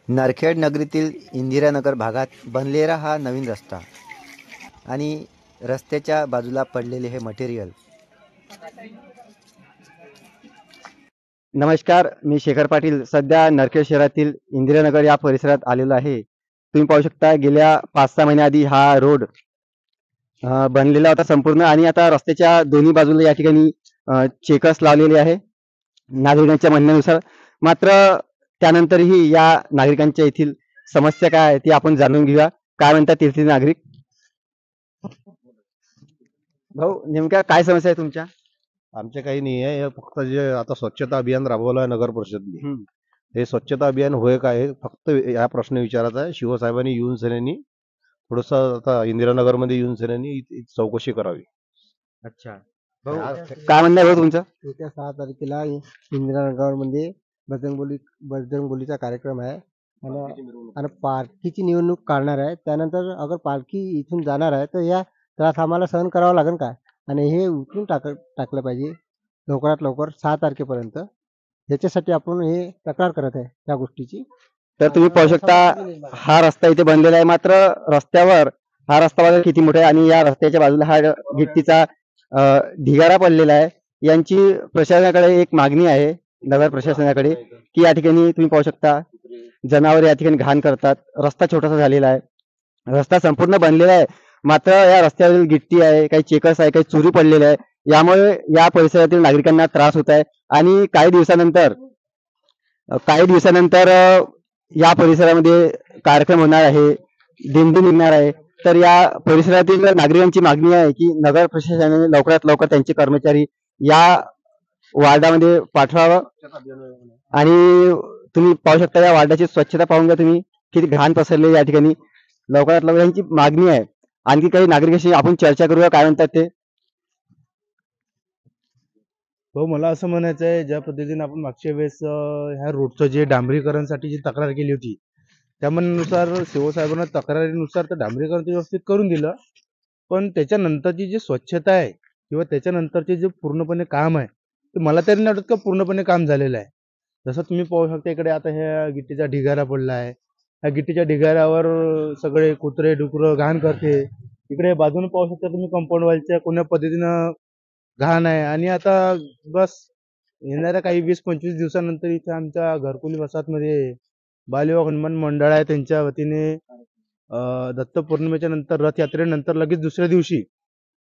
नरखेड नगरीतील इंदिरानगर भागात बनलेला हा नवीन रस्ता आणि रस्त्याच्या बाजूला पडलेले हे मटेरियल. नमस्कार, मी शेखर पाटील सध्या नरखेड शहरातील इंदिरानगर या परिसरात आलेलो आहे. तुम्ही पाहू शकता गेल्या 5-6 महिन्याआधी हा रोड बनलेला होता संपूर्ण आणि आता रस्त्याच्या दोन्ही बाजूला या ठिकाणी चेकर्स लावलेले आहे नागरिकांच्या म्हणण्यानुसार. मात्र त्यानंतरही या नागरिकांच्या येथील समस्या काय आहे ती आपण जाणून घेऊया. काय म्हणतात तेथील नागरिक? भाऊ, नेमक्या काय समस्या आहे तुमच्या? आमचे काही नाही आहे. हे फक्त जे आता स्वच्छता अभियान राबवलं आहे नगर परिषदने, हम्म. हे स्वच्छता अभियान होय काय आहे फक्त हा प्रश्न विचारायचा आहे. शिवसाहेबांनी येऊन सेनेनी थोडस आता इंदिरानगरमध्ये येऊन सेनेनी चौकशी करावी. अच्छा भाऊ, काय म्हणणं आहे भाऊ तुमचं? येत्या 6 तारखेला इंदिरानगरमध्ये बजरंगबलीचा कार्यक्रम आहे आणि पालखीची निवडणूक काढणार आहे. त्यानंतर अगर पालखी इथून जाणार आहे तर या त्रास आम्हाला सहन करावा लागेल का? आणि हे उचलून टाकलं पाहिजे लवकरात लवकर 6 तारखेपर्यंत. ह्याच्यासाठी आपण हे तक्रार करत आहे त्या गोष्टीची. तर तुम्ही पाहू शकता हा रस्ता इथे बनलेला आहे. मात्र रस्त्यावर हा रस्ता बघा किती मोठा आहे आणि या रस्त्याच्या बाजूला हा गिट्टीचा ढिगारा पडलेला आहे. यांची प्रशासनाकडे एक मागणी आहे, नगर प्रशासनाकडे, की या ठिकाणी तुम्ही पाहू शकता जनावर या ठिकाणी घाण करतात. रस्ता छोटासा झालेला आहे, रस्ता संपूर्ण बनलेला आहे, मात्र या रस्त्यावरील गिट्टी आहे, काही चेकर्स आहे, काही चुरी पडलेले आहे. यामुळे या परिसरातील नागरिकांना त्रास होत आहे. आणि काही दिवसानंतर या परिसरामध्ये कार्यक्रम होणार आहे, दिंडी निघणार आहे. तर या परिसरातील नागरिकांची मागणी आहे की नगर प्रशासनाने लवकरात लवकर त्यांचे कर्मचारी या वार्डामध्ये पाठवावं. आणि तुम्ही पाहू शकता या वार्डाची स्वच्छता पाहून घ्या तुम्ही, किती घाण पसरली या ठिकाणी. लवकरात लवकर यांची मागणी आहे. आणखी काही नागरिकांशी आपण चर्चा करूया, काय म्हणतात ते. हो, मला असं म्हणायचं आहे, ज्या पद्धतीने आपण मागच्या वेळेस ह्या रोडचं जे डांबरीकरणसाठी जी तक्रार केली होती, त्या म्हणण्यानुसार शिवसाहेबांना तक्रारीनुसार तर डांबरीकरण व्यवस्थित करून दिलं, पण त्याच्यानंतरची जी स्वच्छता आहे किंवा त्याच्यानंतरचे जे पूर्णपणे काम आहे ते मला तरी नाही वाटत का पूर्णपणे काम झालेलं आहे. जसं तुम्ही पाहू शकता इकडे आता ह्या गिट्टीचा ढिगारा पडला आहे. ह्या गिट्टीच्या ढिगाऱ्यावर सगळे कुत्रे डुकरं घाण करते. इकडे बाजूने पाहू शकता तुम्ही कंपाऊंड वॉलच्या कोण्या पद्धतीनं घाण आहे. आणि आता बस येणाऱ्या काही 20-25 दिवसानंतर इथे आमच्या घरकुली वसाहतमध्ये बालविवाह हनुमान मंडळ आहे, त्यांच्या वतीने दत्त पौर्णिमेच्या नंतर रथयात्रेनंतर लगेच दुसऱ्या दिवशी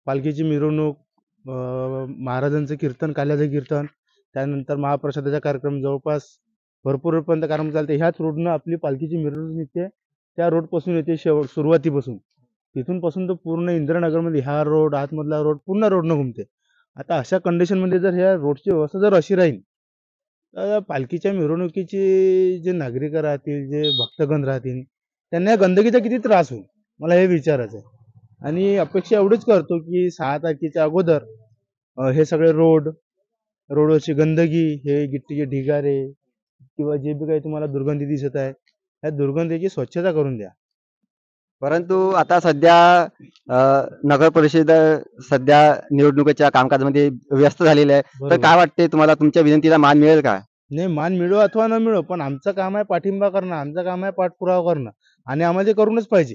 पालखीची मिरवणूक, महाराजांचं कीर्तन, काल्याचं कीर्तन, त्यानंतर महाप्रसादाचा कार्यक्रम जवळपास भरपूर वेळपर्यंत कार्यक्रम चालते. ह्याच रोडनं आपली पालखीची मिरवणूक निघते. त्या रोडपासून येते सुरुवातीपासून, तिथून पासून तर पूर्ण इंदिरानगरमध्ये हा रोड, आतमधला रोड, पूर्ण रोडनं घुमते. आता अशा कंडिशनमध्ये जर ह्या रोडची व्यवस्था जर अशी राहील तर पालखीच्या मिरवणुकीचे जे नागरिक राहतील, जे भक्तगण राहतील, त्यांना या गंदगीचा किती त्रास होईल, मला हे विचारायचं आहे. आणि अपेक्षा एवढीच करतो की 6 तारखेच्या अगोदर हे सगळे रोडवरची गंदगी, हे गिट्टीचे ढिगारे किंवा जे बी काही तुम्हाला दुर्गंधी दिसत आहे, त्या दुर्गंधीची स्वच्छता करून द्या. परंतु आता सध्या नगर परिषद सध्या निवडणुकीच्या कामकाजामध्ये व्यस्त झालेली आहे. तर बरोबर. काय वाटते तुम्हाला, तुमच्या विनंतीला मान मिळेल का? नाही, मान मिळो अथवा न मिळो, पण आमचं काम आहे पाठिंबा करणं, आमचं काम आहे पाठपुरावा करणं, आणि आम्हाला ते करूनच पाहिजे.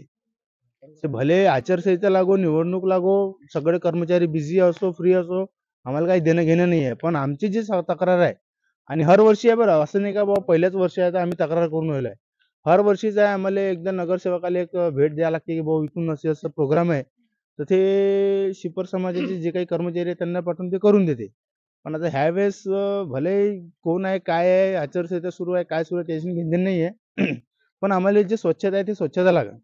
ते भले आचारसंहिता लागो, निवडणूक लागो, सगळे कर्मचारी बिझी असो, फ्री असो, आम्हाला काही देणं घेणं नाही आहे. पण आमची जी तक्रार आहे, आणि हर वर्षी आहे बरं, असं नाही का बाबा पहिल्याच वर्षी आहे तर आम्ही तक्रार करून राहिलो आहे. हर वर्षीच आहे. आम्हाला एकदा नगरसेवकाला एक भेट द्यावी लागते की भाऊ इथून असे असं प्रोग्राम आहे, तर ते शिपर समाजाचे जे काही कर्मचारी आहेत त्यांना पाठवून ते करून देते. पण आता ह्या वेळेस भले कोण आहे, काय आहे, आचारसंहिता सुरू आहे, काय सुरू आहे, त्याची घेणं नाही आहे. पण आम्हाला जी स्वच्छता आहे ती स्वच्छता लागेल.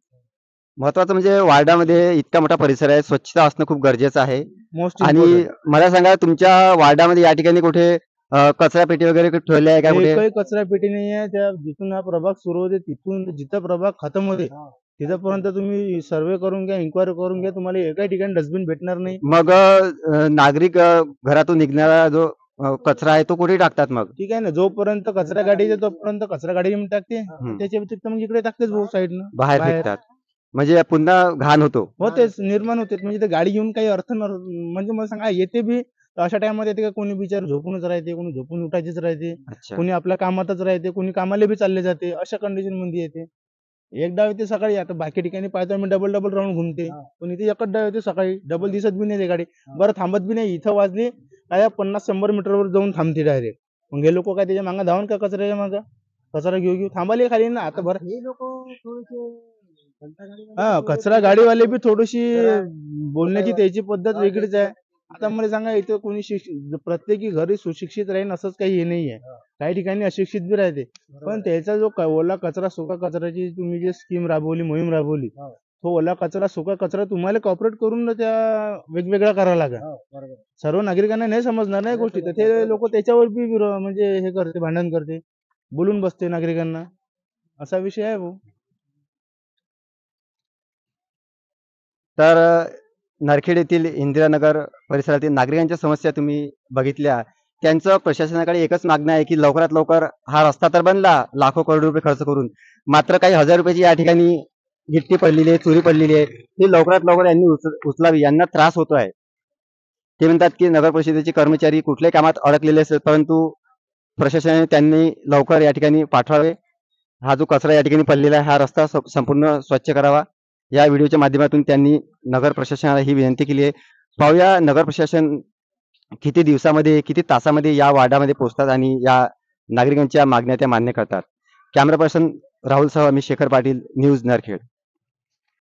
महत्वाचं म्हणजे वार्डामध्ये इतका मोठा परिसर आहे, स्वच्छता असणं खूप गरजेचं आहे. मोस्ट आणि इम्पॉर्टंट. मला सांगा, तुमच्या वार्डामध्ये या ठिकाणी कुठे कचरा पेटी वगैरे ठेवल्या आहे का कुठे? एकही कचरा पेटी नाही आहे. त्या जिथून हा प्रभाग सुरू होते तिथून जिथं प्रभाग खतम होते तिथपर्यंत तुम्ही सर्वे करून घ्या, इन्क्वायरी करून घ्या, तुम्हाला एकाही ठिकाणी डस्टबिन भेटणार नाही. मग नागरिक घरातून निघणारा जो कचरा आहे तो कुठे टाकतात मग? ठीक आहे ना, जोपर्यंत कचरा गाडी येते तोपर्यंत कचरा गाडी येऊन टाकते, त्याच्या व्यतिरिक्त मग इकडे टाकतेच भाऊ साईडनं बाहेर फेकतात, म्हणजे पुन्हा घाण होतो. होतेच, निर्माण होते. म्हणजे ते गाडी घेऊन काही अर्थ म्हणजे मला सांगा, येते बी तर अशा टाइममध्ये येते का कोणी बिचार झोपूनच राहते, कोणी झोपून उठायचीच राहते, अच्छा. कोणी आपल्या कामातच राहते, कोणी कामाला बी चालले जाते. अशा कंडिशन मध्ये येते. एक डाव येते सकाळी, आता बाकी ठिकाणी पाहतो आम्ही डबल डबल राऊंड घुमते, पण इथे एकच डाव येते सकाळी, डबल दिसत बी नाही ते गाडी. बरं थांबत बी नाही, इथं वाजली काय 50-100 मीटरवर जाऊन थांबते डायरेक्ट. मग हे लोक काय त्याच्या मागं धावून का कचऱ्याच्या मागं कचरा घेऊ थांबाले खाली ना. आता बरं हे लोक थोडेसे कचरा गाडीवाले बी थोडीशी बोलण्याची त्याची पद्धत वेगळीच आहे. आता मला सांगा, इथं कोणी प्रत्येकी घरी सुशिक्षित राहीन असंच काही हे नाहीये. काही ठिकाणी अशिक्षित बी राहते. पण त्याचा जो ओला कचरा सुका कचऱ्याची तुम्ही जी स्कीम राबवली, मोहीम राबवली, तो ओला कचरा सुका कचरा तुम्हाला कॉपरेट करून त्या वेगवेगळा करावा लागेल. सर्व नागरिकांना नाही समजणार नाही गोष्टी, तर ते लोक त्याच्यावर बी म्हणजे हे करते, भांडण करते, बोलून बसते नागरिकांना. असा विषय आहे भाऊ. तर नरखेड येथील इंदिरानगर परिसरातील नागरिकांच्या समस्या तुम्ही बघितल्या. त्यांचं प्रशासनाकडे एकच मागणं आहे की लवकरात लवकर हा रस्ता तर बनला लाखो करोड रुपये खर्च करून, मात्र काही हजार रुपयाची या ठिकाणी गिट्टी पडलेली आहे, चोरी पडलेली आहे, ती लवकरात लवकर यांनी उचलावी. यांना त्रास होतो आहे. ते म्हणतात की नगर परिषदेचे कर्मचारी कुठल्याही कामात अडकलेले असतात, परंतु प्रशासनाने त्यांनी लवकर या ठिकाणी पाठवावे. हा जो कचरा या ठिकाणी पडलेला आहे, हा रस्ता संपूर्ण स्वच्छ करावा. या व्हिडिओच्या माध्यमातून त्यांनी नगर प्रशासनाला ही विनंती केली आहे. पाहूया नगर प्रशासन किती दिवसामध्ये, किती तासामध्ये या वार्डामध्ये पोहोचतात आणि या नागरिकांच्या मागण्या त्या मान्य करतात. कॅमेरा पर्सन राहुलसह मी शेखर पाटील, न्यूज नरखेड.